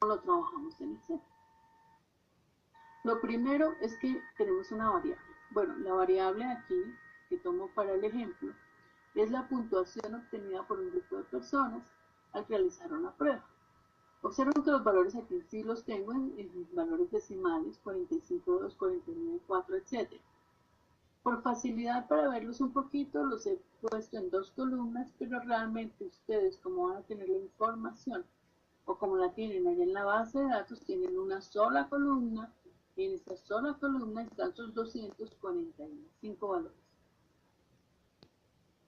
lo trabajamos en Excel? Lo primero es que tenemos una variable. Bueno, la variable aquí que tomo para el ejemplo es la puntuación obtenida por un grupo de personas al realizar una prueba. Observen que los valores aquí sí los tengo en valores decimales, 45.2, 49.4, etc. Por facilidad para verlos un poquito, los he puesto en dos columnas, pero realmente ustedes, como van a tener la información o como la tienen allá en la base de datos, tienen una sola columna y en esa sola columna están sus 245 valores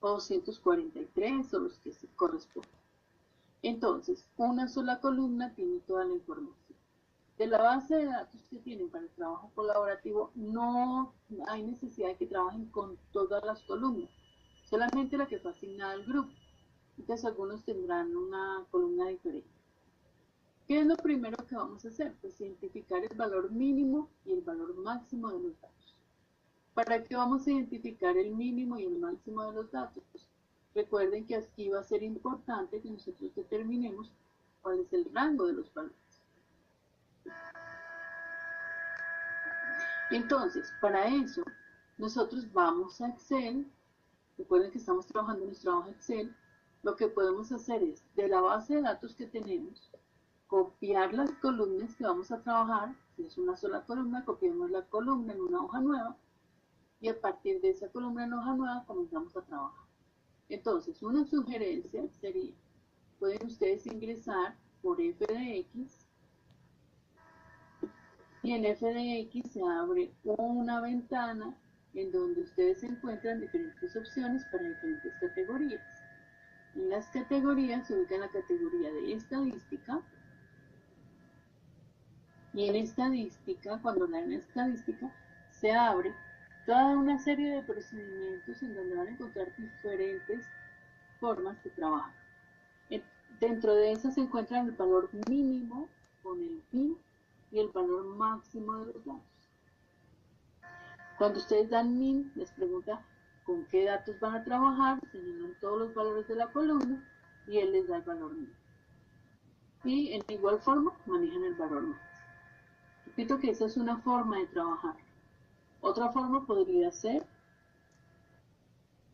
o 243 o los que se corresponden. Entonces, una sola columna tiene toda la información. De la base de datos que tienen para el trabajo colaborativo, no hay necesidad de que trabajen con todas las columnas, solamente la que fue asignada al grupo. Entonces, algunos tendrán una columna diferente. ¿Qué es lo primero que vamos a hacer? Pues identificar el valor mínimo y el valor máximo de los datos. ¿Para qué vamos a identificar el mínimo y el máximo de los datos? Recuerden que aquí va a ser importante que nosotros determinemos cuál es el rango de los valores. Entonces, para eso, nosotros vamos a Excel. Recuerden que estamos trabajando en nuestro trabajo Excel. Lo que podemos hacer es, de la base de datos que tenemos, copiar las columnas que vamos a trabajar. Si es una sola columna, copiamos la columna en una hoja nueva y a partir de esa columna en hoja nueva comenzamos a trabajar. Entonces, una sugerencia sería, pueden ustedes ingresar por f de x y en f de x se abre una ventana en donde ustedes encuentran diferentes opciones para diferentes categorías. En las categorías se ubica la categoría de estadística y en estadística, cuando la en estadística, se abre toda una serie de procedimientos en donde van a encontrar diferentes formas de trabajar. Dentro de esas se encuentran el valor mínimo con el fin y el valor máximo de los datos. Cuando ustedes dan min, les pregunta con qué datos van a trabajar, señalan todos los valores de la columna y él les da el valor min. Y en igual forma manejan el valor máximo. Repito que esa es una forma de trabajar. Otra forma podría ser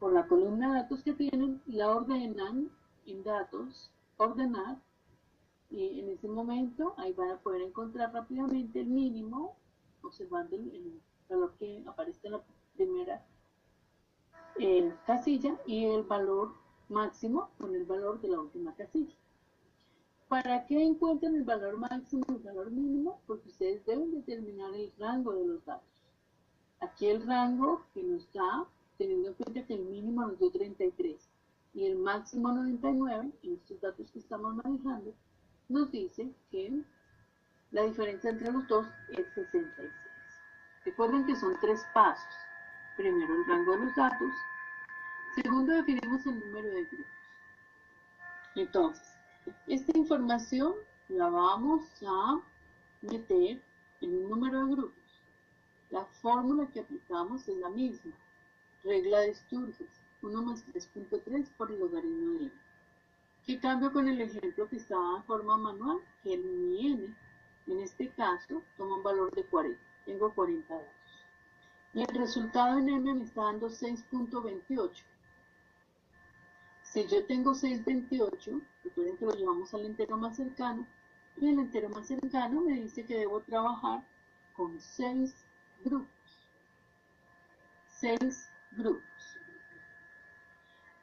por la columna de datos que tienen, la ordenan en datos, ordenar, y en ese momento ahí van a poder encontrar rápidamente el mínimo, observando el valor que aparece en la primera casilla y el valor máximo con el valor de la última casilla. ¿Para qué encuentran el valor máximo y el valor mínimo? Porque ustedes deben determinar el rango de los datos. Aquí el rango que nos da, teniendo en cuenta que el mínimo nos dio 33 y el máximo 99, en estos datos que estamos manejando, nos dice que la diferencia entre los dos es 66. Recuerden que son tres pasos. Primero, el rango de los datos. Segundo, definimos el número de grupos. Entonces, esta información la vamos a meter en un número de grupos. La fórmula que aplicamos es la misma. Regla de Sturges, 1 más 3.3 por el logaritmo de n. ¿Qué cambio con el ejemplo que estaba en forma manual? Que el mi n, en este caso, toma un valor de 40. Tengo 40 datos. Y el resultado en m me está dando 6.28. Si yo tengo 6.28, recuerden que lo llevamos al entero más cercano, y el entero más cercano me dice que debo trabajar con 6 grupos. 6 grupos.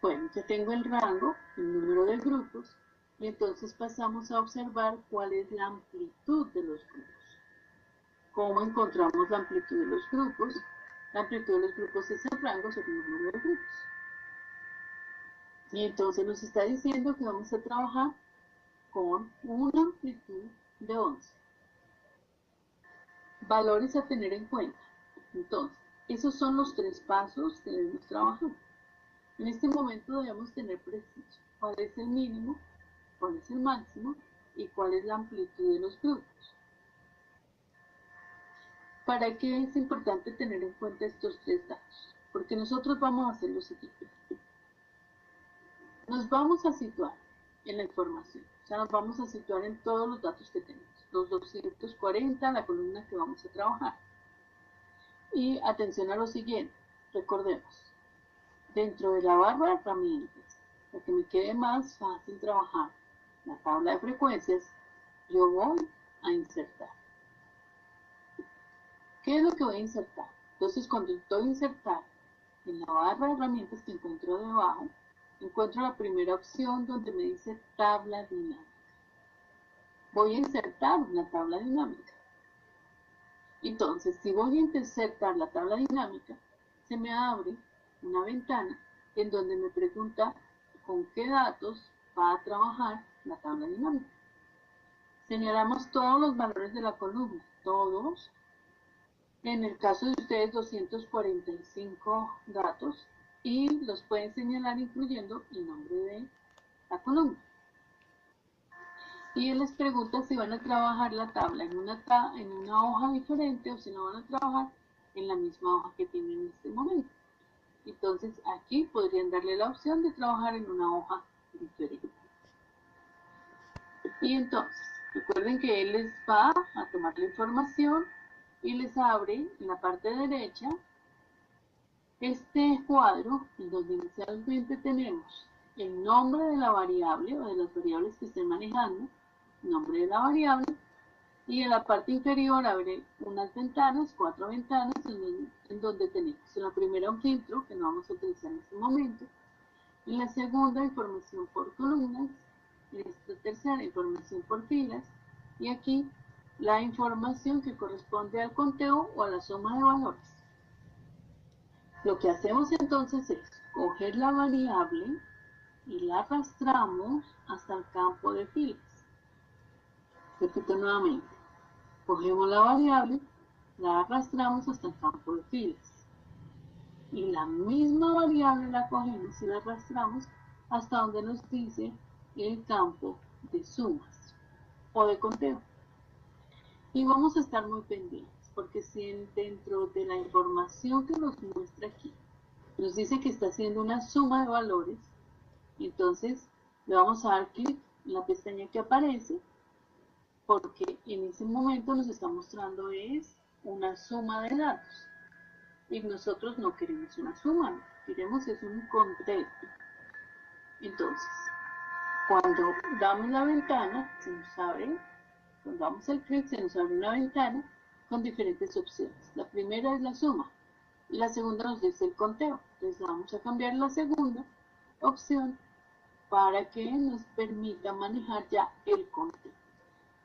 Bueno, ya tengo el rango, el número de grupos, y entonces pasamos a observar cuál es la amplitud de los grupos. ¿Cómo encontramos la amplitud de los grupos? La amplitud de los grupos es el rango sobre el número de grupos. Y entonces nos está diciendo que vamos a trabajar con una amplitud de 11. Valores a tener en cuenta. Entonces, esos son los tres pasos que debemos trabajar. En este momento debemos tener preciso cuál es el mínimo, cuál es el máximo y cuál es la amplitud de los grupos. ¿Para qué es importante tener en cuenta estos tres datos? Porque nosotros vamos a hacer lo siguiente. Nos vamos a situar en la información. O sea, nos vamos a situar en todos los datos que tenemos. Los 240, la columna que vamos a trabajar. Y atención a lo siguiente, recordemos, dentro de la barra de herramientas, para que me quede más fácil trabajar la tabla de frecuencias, yo voy a insertar. ¿Qué es lo que voy a insertar? Entonces, cuando doy insertar en la barra de herramientas que encuentro debajo, encuentro la primera opción donde me dice tabla dinámica. Voy a insertar una tabla dinámica. Entonces, si voy a insertar la tabla dinámica, se me abre una ventana en donde me pregunta con qué datos va a trabajar la tabla dinámica. Señalamos todos los valores de la columna, todos. En el caso de ustedes, 245 datos, y los pueden señalar incluyendo el nombre de la columna. Y él les pregunta si van a trabajar la tabla en una hoja diferente o si no van a trabajar en la misma hoja que tienen en este momento. Entonces aquí podrían darle la opción de trabajar en una hoja diferente. Y entonces, recuerden que él les va a tomar la información y les abre en la parte derecha este cuadro en donde inicialmente tenemos el nombre de la variable o de las variables que estén manejando, nombre de la variable, y en la parte inferior abre unas ventanas, 4 ventanas, en donde tenemos en la primera un filtro que no vamos a utilizar en este momento, en la segunda información por columnas, en esta tercera información por filas, y aquí la información que corresponde al conteo o a la suma de valores. Lo que hacemos entonces es coger la variable y la arrastramos hasta el campo de filas. Repito nuevamente, cogemos la variable, la arrastramos hasta el campo de filas. Y la misma variable la cogemos y la arrastramos hasta donde nos dice el campo de sumas o de conteo. Y vamos a estar muy pendientes, porque si dentro de la información que nos muestra aquí, nos dice que está haciendo una suma de valores, entonces le vamos a dar clic en la pestaña que aparece, porque en ese momento nos está mostrando es una suma de datos. Y nosotros no queremos una suma, lo que queremos es un conteo. Entonces, cuando damos la ventana, se nos abre, cuando damos el clic, se nos abre una ventana con diferentes opciones. La primera es la suma y la segunda nos dice el conteo. Entonces vamos a cambiar la segunda opción para que nos permita manejar ya el conteo.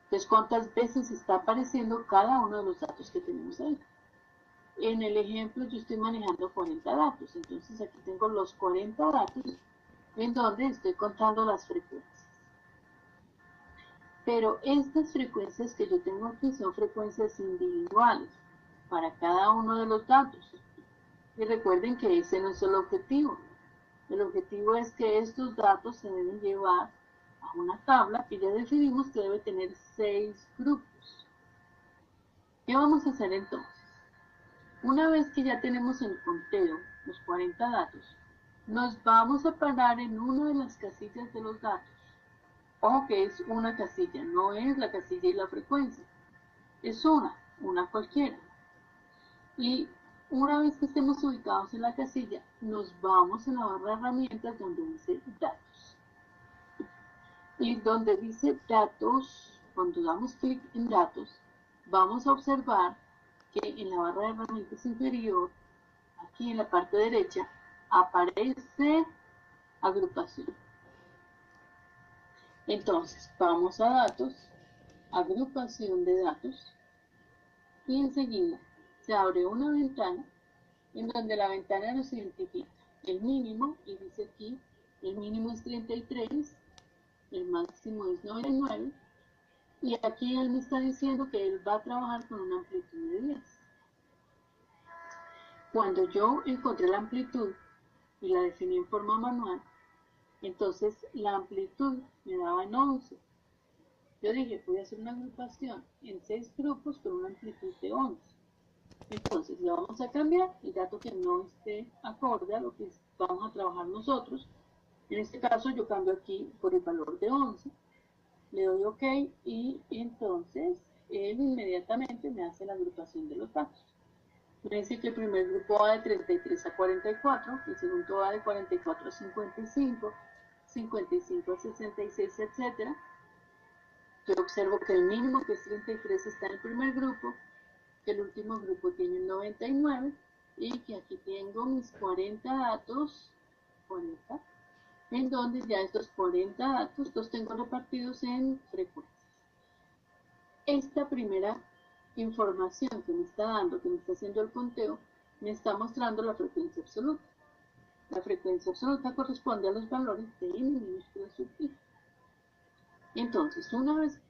Entonces, ¿cuántas veces está apareciendo cada uno de los datos que tenemos ahí? En el ejemplo yo estoy manejando 40 datos, entonces aquí tengo los 40 datos en donde estoy contando las frecuencias. Pero estas frecuencias que yo tengo aquí son frecuencias individuales para cada uno de los datos. Y recuerden que ese no es el objetivo. El objetivo es que estos datos se deben llevar a una tabla que ya decidimos que debe tener 6 grupos. ¿Qué vamos a hacer entonces? Una vez que ya tenemos el conteo, los 40 datos, nos vamos a parar en una de las casillas de los datos. Ojo que es una casilla, no es la casilla y la frecuencia. Es una cualquiera. Y una vez que estemos ubicados en la casilla, nos vamos en la barra de herramientas donde dice datos. Y donde dice datos, cuando damos clic en datos, vamos a observar que en la barra de herramientas inferior, aquí en la parte derecha, aparece agrupación. Entonces, vamos a datos, agrupación de datos, y enseguida se abre una ventana en donde la ventana nos identifica el mínimo, y dice aquí, el mínimo es 33, el máximo es 99, y aquí él me está diciendo que él va a trabajar con una amplitud de 10. Cuando yo encontré la amplitud y la definí en forma manual, entonces la amplitud me daba en 11. Yo dije, voy a hacer una agrupación en 6 grupos con una amplitud de 11. Entonces le vamos a cambiar el dato que no esté acorde a lo que vamos a trabajar nosotros En este caso yo cambio aquí por el valor de 11, le doy OK y entonces él inmediatamente me hace la agrupación de los datos. Me dice que el primer grupo va de 33 a 44, el segundo va de 44 a 55, 55 a 66, etc. Yo observo que el mínimo, que es 33, está en el primer grupo, que el último grupo tiene 99 y que aquí tengo mis 40 datos, 40, en donde ya estos 40 datos los tengo repartidos en frecuencias. Esta primera información que me está dando, que me está haciendo el conteo, me está mostrando la frecuencia absoluta. La frecuencia absoluta corresponde a los valores de n minúscula sub i. Entonces, una vez